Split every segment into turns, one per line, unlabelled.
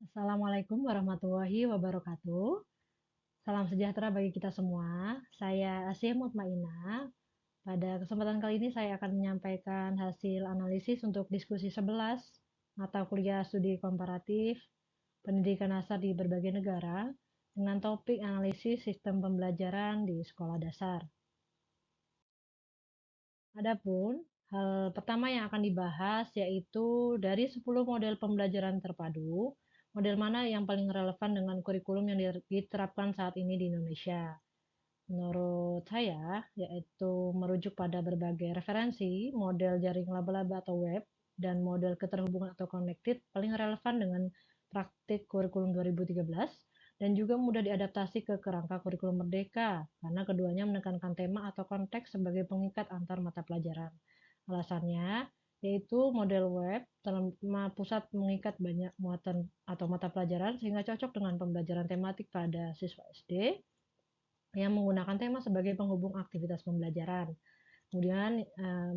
Assalamualaikum warahmatullahi wabarakatuh. Salam sejahtera bagi kita semua. Saya Asia Mutmainah. Pada kesempatan kali ini saya akan menyampaikan hasil analisis untuk diskusi 11 mata kuliah studi komparatif pendidikan dasar di berbagai negara dengan topik analisis sistem pembelajaran di sekolah dasar. Adapun hal pertama yang akan dibahas yaitu dari 10 model pembelajaran terpadu, model mana yang paling relevan dengan kurikulum yang diterapkan saat ini di Indonesia. Menurut saya, yaitu merujuk pada berbagai referensi, model jaring laba-laba atau web, dan model keterhubungan atau connected paling relevan dengan praktik kurikulum 2013 dan juga mudah diadaptasi ke kerangka kurikulum merdeka karena keduanya menekankan tema atau konteks sebagai pengikat antar mata pelajaran. Alasannya yaitu model web pusat mengikat banyak muatan atau mata pelajaran sehingga cocok dengan pembelajaran tematik pada siswa SD yang menggunakan tema sebagai penghubung aktivitas pembelajaran. Kemudian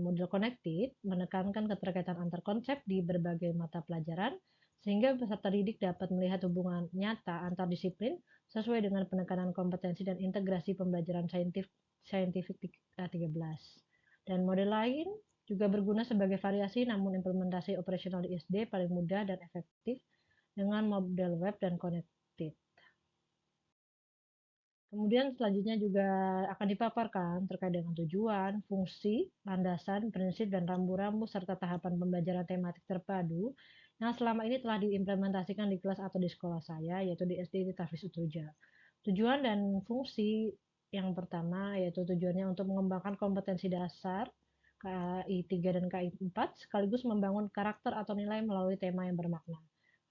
model connected menekankan keterkaitan antar konsep di berbagai mata pelajaran sehingga peserta didik dapat melihat hubungan nyata antar disiplin sesuai dengan penekanan kompetensi dan integrasi pembelajaran saintifik 13. Dan model lain juga berguna sebagai variasi namun implementasi operasional di SD paling mudah dan efektif dengan model web dan connected. Kemudian selanjutnya juga akan dipaparkan terkait dengan tujuan, fungsi, landasan, prinsip, dan rambu-rambu serta tahapan pembelajaran tematik terpadu yang selama ini telah diimplementasikan di kelas atau di sekolah saya, yaitu di SD Tafis Utruja. Tujuan dan fungsi yang pertama yaitu tujuannya untuk mengembangkan kompetensi dasar KI 3 dan KI 4 sekaligus membangun karakter atau nilai melalui tema yang bermakna.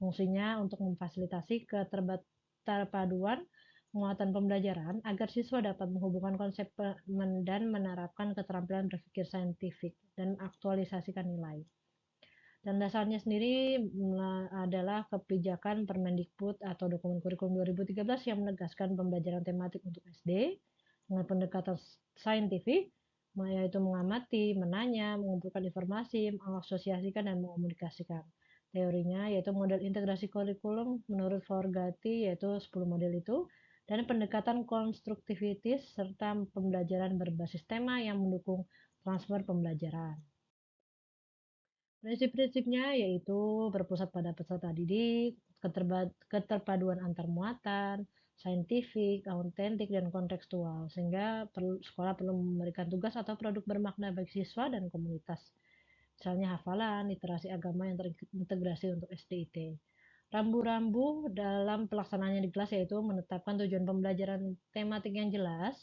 Fungsinya untuk memfasilitasi keterpaduan penguatan pembelajaran agar siswa dapat menghubungkan konsep dan menerapkan keterampilan berpikir saintifik dan aktualisasikan nilai. Dan dasarnya sendiri adalah kebijakan Permendikbud atau dokumen kurikulum 2013 yang menegaskan pembelajaran tematik untuk SD dengan pendekatan saintifik, yaitu mengamati, menanya, mengumpulkan informasi, mengasosiasikan, dan mengomunikasikan. Teorinya yaitu model integrasi kurikulum menurut Forgati yaitu 10 model itu, dan pendekatan konstruktivitis serta pembelajaran berbasis tema yang mendukung transfer pembelajaran. Prinsip-prinsipnya yaitu berpusat pada peserta didik, keterpaduan antar muatan, saintifik, autentik, dan kontekstual, sehingga sekolah perlu memberikan tugas atau produk bermakna bagi siswa dan komunitas. Misalnya hafalan, literasi agama yang terintegrasi untuk SDIT. Rambu-rambu dalam pelaksanaannya di kelas yaitu menetapkan tujuan pembelajaran tematik yang jelas,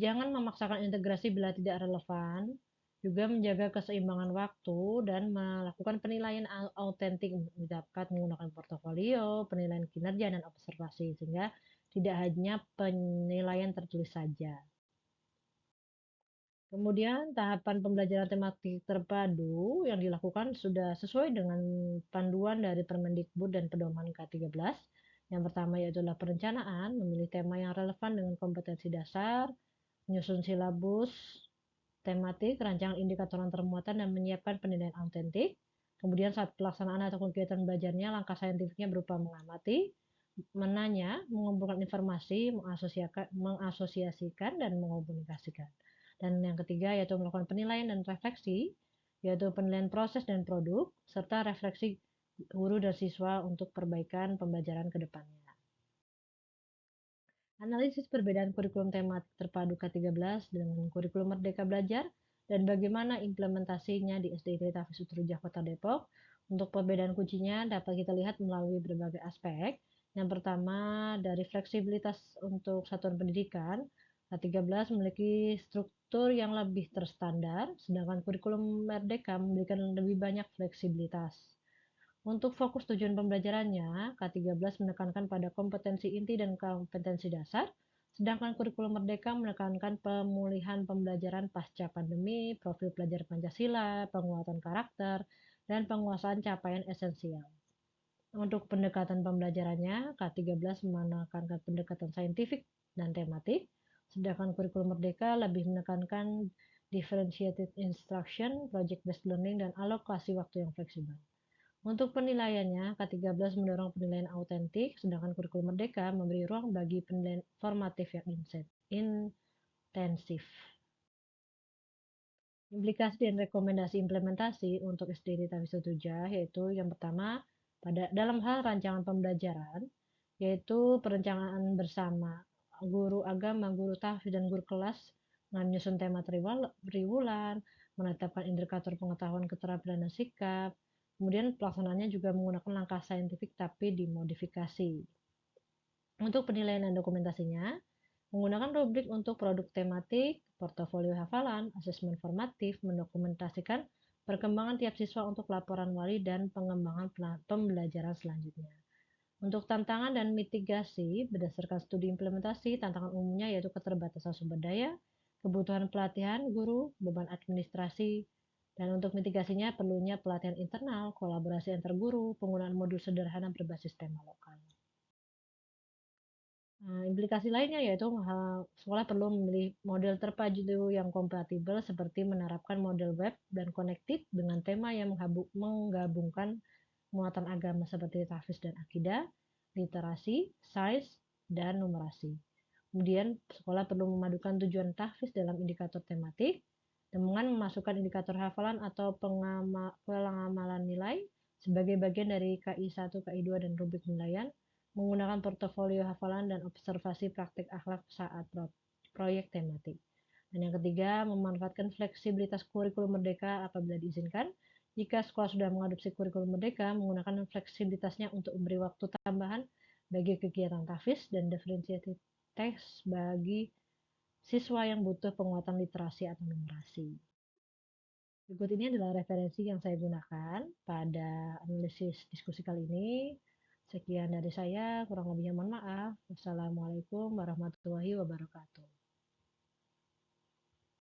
jangan memaksakan integrasi bila tidak relevan, juga menjaga keseimbangan waktu dan melakukan penilaian autentik dapat menggunakan portofolio, penilaian kinerja dan observasi sehingga tidak hanya penilaian tertulis saja. Kemudian tahapan pembelajaran tematik terpadu yang dilakukan sudah sesuai dengan panduan dari Permendikbud dan Pedoman K13. Yang pertama yaitu perencanaan, memilih tema yang relevan dengan kompetensi dasar, menyusun silabus tematik, rancangan indikator antarmuatan, dan menyiapkan penilaian autentik. Kemudian saat pelaksanaan atau kegiatan belajarnya, langkah saintifiknya berupa mengamati, menanya, mengumpulkan informasi, mengasosiasikan, dan mengomunikasikan. Dan yang ketiga yaitu melakukan penilaian dan refleksi, yaitu penilaian proses dan produk, serta refleksi guru dan siswa untuk perbaikan pembelajaran ke depannya. Analisis perbedaan kurikulum tematik terpadu K13 dengan kurikulum Merdeka Belajar dan bagaimana implementasinya di SDIT Tafis Utruja Kota Depok. Untuk perbedaan kuncinya dapat kita lihat melalui berbagai aspek. Yang pertama dari fleksibilitas untuk satuan pendidikan, K13 memiliki struktur yang lebih terstandar, sedangkan kurikulum Merdeka memberikan lebih banyak fleksibilitas. Untuk fokus tujuan pembelajarannya, K13 menekankan pada kompetensi inti dan kompetensi dasar, sedangkan kurikulum Merdeka menekankan pemulihan pembelajaran pasca pandemi, profil pelajar Pancasila, penguatan karakter, dan penguasaan capaian esensial. Untuk pendekatan pembelajarannya, K13 menekankan pendekatan saintifik dan tematik, sedangkan kurikulum Merdeka lebih menekankan differentiated instruction, project-based learning, dan alokasi waktu yang fleksibel. Untuk penilaiannya, K13 mendorong penilaian autentik, sedangkan kurikulum Merdeka memberi ruang bagi penilaian formatif yang intensif. Implikasi dan rekomendasi implementasi untuk SD di Tahfidz Tuja yaitu yang pertama dalam hal rancangan pembelajaran yaitu perencanaan bersama guru agama, guru tahfidz dan guru kelas menyusun tema triwulan, menetapkan indikator pengetahuan keterampilan dan sikap. Kemudian pelaksanaannya juga menggunakan langkah saintifik tapi dimodifikasi. Untuk penilaian dan dokumentasinya, menggunakan rubrik untuk produk tematik, portofolio hafalan, asesmen formatif, mendokumentasikan perkembangan tiap siswa untuk laporan wali dan pengembangan pembelajaran selanjutnya. Untuk tantangan dan mitigasi, berdasarkan studi implementasi, tantangan umumnya yaitu keterbatasan sumber daya, kebutuhan pelatihan guru, beban administrasi, dan untuk mitigasinya perlunya pelatihan internal, kolaborasi antar guru, penggunaan modul sederhana berbasis tema lokal. Implikasi lainnya yaitu sekolah perlu memilih model terpadu yang kompatibel seperti menerapkan model web dan connected dengan tema yang menggabungkan muatan agama seperti tahfidz dan akidah, literasi, sains, dan numerasi. Kemudian sekolah perlu memadukan tujuan tahfidz dalam indikator tematik dengan memasukkan indikator hafalan atau pengamalan nilai sebagai bagian dari KI 1, KI 2, dan rubrik penilaian, menggunakan portofolio hafalan dan observasi praktik akhlak saat proyek tematik. Dan yang ketiga, memanfaatkan fleksibilitas kurikulum Merdeka apabila diizinkan. Jika sekolah sudah mengadopsi kurikulum Merdeka, menggunakan fleksibilitasnya untuk memberi waktu tambahan bagi kegiatan tahfidz dan diferensiasi tes bagi siswa yang butuh penguatan literasi atau numerasi. Berikut ini adalah referensi yang saya gunakan pada analisis diskusi kali ini. Sekian dari saya, kurang lebihnya mohon maaf. Wassalamualaikum warahmatullahi wabarakatuh.